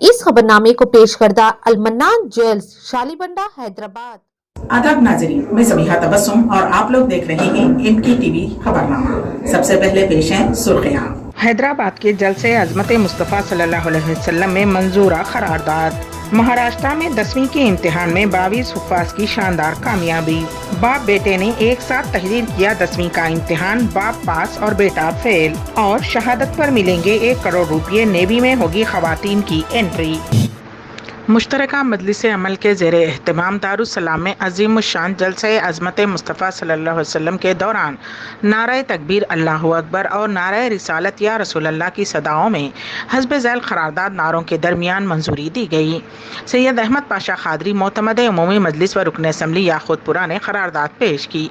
इस खबरनामे को पेश करदा अलमन्नान ज्वेल्स शालीबंडा हैदराबाद। आदाब नाजरीन, मैं सबिहा तबस्सुम और आप लोग देख रहे हैं इनकी टीवी खबरनामा। सबसे पहले पेश है सुर्खियां। हैदराबाद के जलसे अजमत मुस्तफ़ा सल्लल्लाहु अलैहि वसल्लम में मंजूरा करारदाद। महाराष्ट्र में 10वीं के इम्तिहान में 22 हुफ्फाज की शानदार कामयाबी। बाप बेटे ने एक साथ तहरीर किया 10वीं का इम्तिहान, बाप पास और बेटा फेल। और शहादत पर मिलेंगे 1 करोड़ रुपये, नेवी में होगी खवातीन की एंट्री। मुश्तरका मजलिस अमल के ज़ेर एहतमाम दारुस्सलाम में अज़ीमुश्शान जलसे अज़मत मुस्तफ़ा सल्लल्लाहु अलैहि वसल्लम के दौरान नारे तकबीर अल्लाहु अकबर और नारे रिसालत या रसूल अल्लाह की सदाओं में हस्ब ज़ैल क़रारदाद नारों के दरमियान मंजूरी दी गई। सैयद अहमद पाशा क़ादरी मोतमद उमूमी मजलिस व रुकन असम्बली याखूतपुरा ने क़रारदाद पेश की।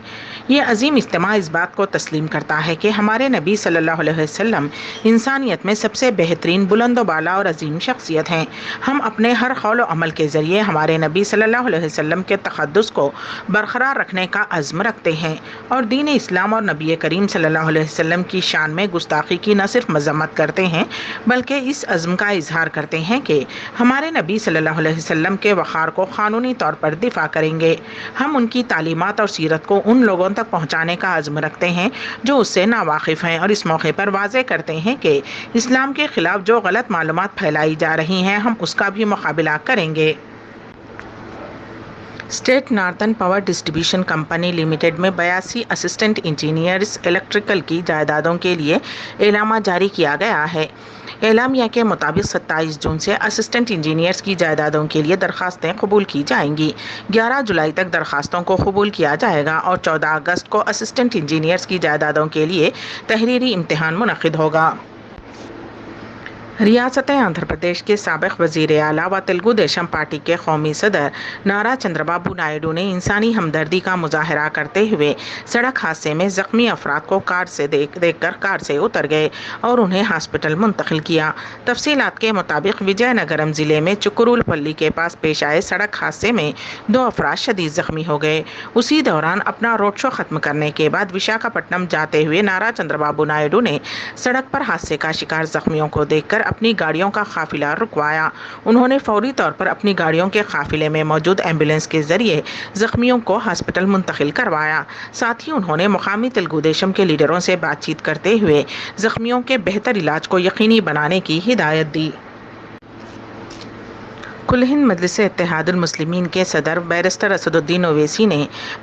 ये अजीम इज्तिमा इस बात को तस्लीम करता है कि हमारे नबी सल्लल्लाहु अलैहि वसल्लम इंसानियत में सबसे बेहतरीन, बुलंद बाला और अजीम शख्सियत हैं। हम अपने हर कौल अमल के ज़रिए हमारे नबी सल्लल्लाहु अलैहि वसल्लम के तक़द्दुस को बरकरार रखने का अज़्म रखते हैं और दीन इस्लाम और नबी करीम सल्लल्लाहु अलैहि वसल्लम की शान में गुस्ताखी की न सिर्फ मज़म्मत करते हैं बल्कि इस अज़्म का इजहार करते हैं कि हमारे नबी सल्लल्लाहु अलैहि वसल्लम के वक़ार को क़ानूनी तौर पर दिफा करेंगे। हम उनकी तालीमात और सीरत को उन लोगों तक पहुँचाने का अज़्म रखते हैं जो उससे नावाकिफ़ हैं और इस मौके पर वाज़े करते हैं कि इस्लाम के ख़िलाफ़ जो गलत मालूमात फैलाई जा रही हैं हम उसका भी मुकाबला करेंगे। State northern power distribution company limited में 82 असिस्टेंट इंजीनियर्स इलेक्ट्रिकल की जायदादों के लिए एलामा जारी किया गया है। एलामिया के मुताबिक 27 जून से असिस्टेंट इंजीनियर्स की जायदादों के लिए दरखास्तें कबूल की जाएंगी। 11 जुलाई तक दरखास्तों को कबूल किया जाएगा और 14 अगस्त को असिस्टेंट इंजीनियर्स की जायदादों के लिए तहरीरी इम्तिहान मुनक़िद होगा। रियासत आंध्र प्रदेश के साबिक़ वज़ीर आला व तेलुगु देशम पार्टी के कौमी सदर नारा चंद्रबाबू नायडू ने इंसानी हमदर्दी का मुजाहरा करते हुए सड़क हादसे में ज़ख्मी अफराद को कार से देखकर कार से उतर गए और उन्हें हॉस्पिटल मुंतकिल किया। तफसीलात के मुताबिक विजयनगरम ज़िले में चुकुरुलपल्ली के पास पेश आए सड़क हादसे में 2 अफराद शदीद ज़ख्मी हो गए। उसी दौरान अपना रोड शो ख़त्म करने के बाद विशाखापट्टनम जाते हुए नारा चंद्रबाबू नायडू ने सड़क पर हादसे का शिकार ज़ख्मियों को देखकर अपनी गाड़ियों का काफिला रुकवाया। उन्होंने फौरी तौर पर अपनी गाड़ियों के काफिले में मौजूद एम्बुलेंस के जरिए जख्मियों को हॉस्पिटल मुंतकिल करवाया। साथ ही उन्होंने मुकामी तेलुगु देशम के लीडरों से बातचीत करते हुए जख्मियों के बेहतर इलाज को यकीनी बनाने की हिदायत दी। कुल हिंद मजलिस इत्तेहादुल मुस्लिमीन के सदर बैरिस्टर असदुद्दीन ओवैसी ने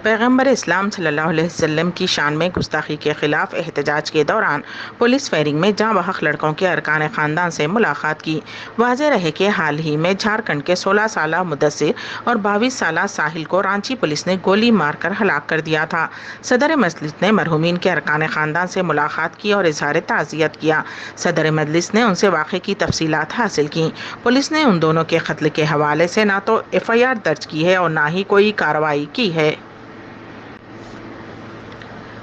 पैगम्बर इस्लाम सल्लल्लाहु अलैहि वसल्लम की शान में गुस्ताखी के खिलाफ एहतजाज के दौरान पुलिस फायरिंग में जाँ बहक लड़कों के अरकान ख़ानदान से मुलाकात की। वाज़ेह रहे कि हाल ही में झारखंड के 16 साला मुदस्सिर और 22 साला साहिल को रांची पुलिस ने गोली मारकर हलाक कर दिया था। सदर मजलिस ने मरहूमीन के अरकान ख़ानदान से मुलाकात की और इजहार ताज़ियत किया। सदर मजलिस ने उनसे वाक़े की तफसीलात हासिल की। पुलिस ने उन दोनों के कत्ल के हवाले से ना तो एफआईआर दर्ज की है और ना ही कोई कार्रवाई की है।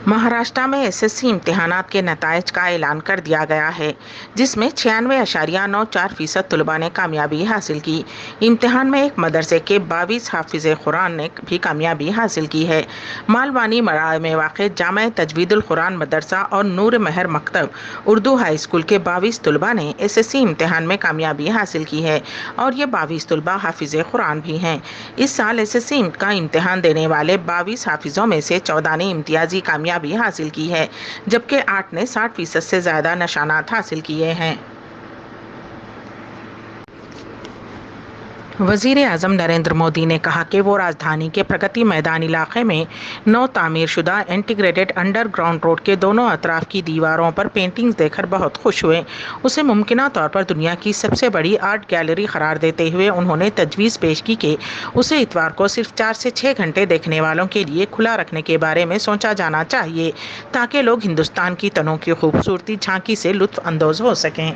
महाराष्ट्र में एसएससी इम्तिहानात के नताइज का ऐलान कर दिया गया है, जिसमें 96.94% तलबा ने कामयाबी हासिल की। इम्तिहान में एक मदरसे के 22 हाफिज़ कुरान ने भी कामयाबी हासिल की है। मालवानी मराह में वाक़ जामा तजवीदुल कुरान मदरसा और नूर महर मकतब उर्दू हाई स्कूल के 22 तलबा ने एसएससी इम्तिहान में कामयाबी हासिल की है और ये 22 तलबा हाफिज़ कुरान भी हैं। इस साल एसएससी का इम्तिहान देने वाले 22 हाफिज़ों में से 14 ने इम्तियाजी कामयाबी हासिल की है, जबकि 8 ने 60% से ज्यादा निशानात हासिल किए हैं। वज़ीर आज़म नरेंद्र मोदी ने कहा कि वो राजधानी के प्रगति मैदान इलाके में नौ तामीर शुदा इंटीग्रेटेड अंडरग्राउंड रोड के दोनों अतराफ की दीवारों पर पेंटिंग्स देखकर बहुत खुश हुए। उसे मुमकिना तौर पर दुनिया की सबसे बड़ी आर्ट गैलरी करार देते हुए उन्होंने तजवीज़ पेश की कि उसे इतवार को सिर्फ 4 से 6 घंटे देखने वालों के लिए खुला रखने के बारे में सोचा जाना चाहिए, ताकि लोग हिंदुस्तान की तनों की खूबसूरती झांकी से लुत्फ़ अंदोज़ हो सकें।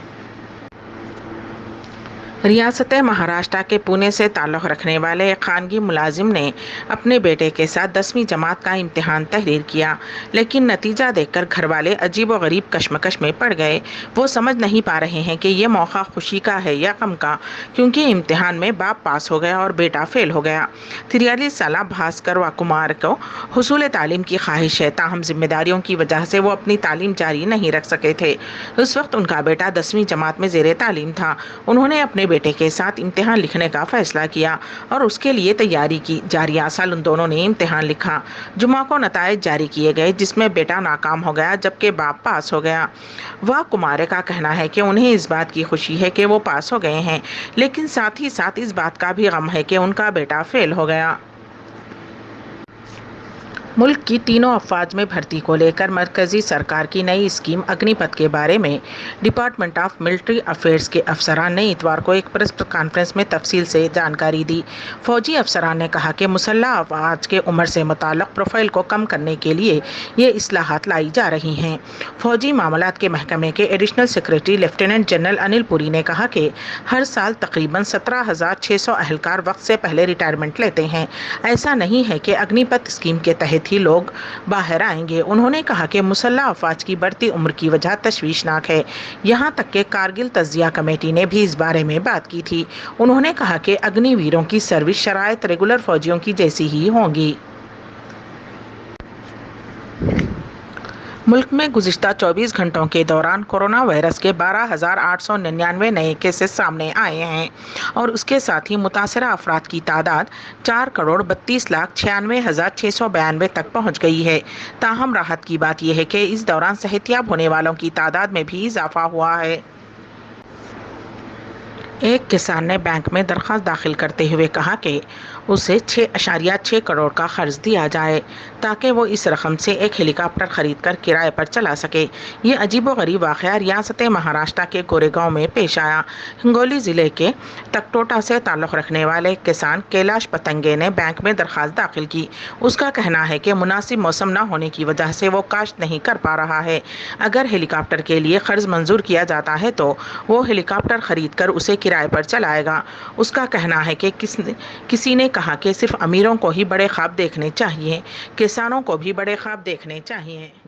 रियासत महाराष्ट्र के पुणे से ताल्लुक़ रखने वाले एक खानगी मुलाजिम ने अपने बेटे के साथ 10वीं जमात का इम्तिहान तहरीर किया, लेकिन नतीजा देखकर घर वाले अजीब व गरीब कश्मकश में पड़ गए। वो समझ नहीं पा रहे हैं कि ये मौका खुशी का है या गम का, क्योंकि इम्तिहान में बाप पास हो गया और बेटा फेल हो गया। 43 साला भास्कर व कुमार को हुसूल तालीम की ख्वाहिश है, ताहम जिम्मेदारियों की वजह से वो अपनी तालीम जारी नहीं रख सके थे। उस वक्त उनका बेटा 10वीं जमात में ज़ेरे तालीम था। उन्होंने अपने بیٹے کے ساتھ امتحان لکھنے کا فیصلہ کیا اور اس کے لیے تیاری کی۔ جاریہ سال ان دونوں نے امتحان لکھا۔ جمعہ کو نتائج جاری کیے گئے جس میں بیٹا ناکام ہو گیا جبکہ باپ پاس ہو گیا۔ وہ کمارے کا کہنا ہے کہ انہیں اس بات کی خوشی ہے کہ وہ پاس ہو گئے ہیں، لیکن ساتھ ہی ساتھ اس بات کا بھی غم ہے کہ ان کا بیٹا فیل ہو گیا۔ ملک کی تینوں افواج میں بھرتی کو لے کر مرکزی سرکار کی نئی اسکیم اگنی پتھ کے بارے میں ڈپارٹمنٹ آف ملٹری افیئرز کے افسران نے اتوار کو ایک پریس کانفرنس میں تفصیل سے جانکاری دی۔ فوجی افسران نے کہا کہ مسلح افواج کے عمر سے متعلق پروفائل کو کم کرنے کے لیے یہ اصلاحات لائی جا رہی ہیں۔ فوجی معاملات کے محکمے کے ایڈیشنل سیکریٹری لیفٹیننٹ جنرل انل پوری نے کہا کہ ہر سال تقریباً 17,600 اہلکار وقت سے پہلے ریٹائرمنٹ لیتے ہیں۔ ایسا نہیں ہے کہ اگنی پتھ اسکیم کے تحت ہی لوگ باہر آئیں گے۔ انہوں نے کہا کہ مسلح افواج کی بڑھتی عمر کی وجہ تشویشناک ہے، یہاں تک کہ کارگل تجزیہ کمیٹی نے بھی اس بارے میں بات کی تھی۔ انہوں نے کہا کہ اگنی ویروں کی سروس شرائط ریگولر فوجیوں کی جیسی ہی ہوں گی۔ ملک میں گزشتہ 24 گھنٹوں کے دوران کورونا وائرس کے 12,899 نئے کیسز سامنے آئے ہیں اور اس کے ساتھ ہی متاثرہ افراد کی تعداد 4,32,96,692 تک پہنچ گئی ہے۔ تاہم راحت کی بات یہ ہے کہ اس دوران صحتیاب ہونے والوں کی تعداد میں بھی اضافہ ہوا ہے۔ ایک کسان نے بینک میں درخواست داخل کرتے ہوئے کہا کہ اسے 6.6 کروڑ کا قرض دیا جائے تاکہ وہ اس رقم سے ایک ہیلی کاپٹر خرید کر کرائے پر چلا سکے۔ یہ عجیب و غریب واقعہ ریاست مہاراشٹر کے گوریگاؤں میں پیش آیا۔ ہنگولی ضلع کے تکٹوٹا سے تعلق رکھنے والے کسان کیلاش پتنگے نے بینک میں درخواست داخل کی۔ اس کا کہنا ہے کہ مناسب موسم نہ ہونے کی وجہ سے وہ کاشت نہیں کر پا رہا ہے۔ اگر ہیلی کاپٹر کے لیے قرض منظور کیا جاتا ہے تو وہ ہیلی کاپٹر خرید کر اسے کرائے پر چلائے گا۔ اس کا کہنا ہے کہ کسی نے کہا کہ صرف امیروں کو ہی بڑے خواب دیکھنے چاہیے، کسانوں کو بھی بڑے خواب دیکھنے چاہیے۔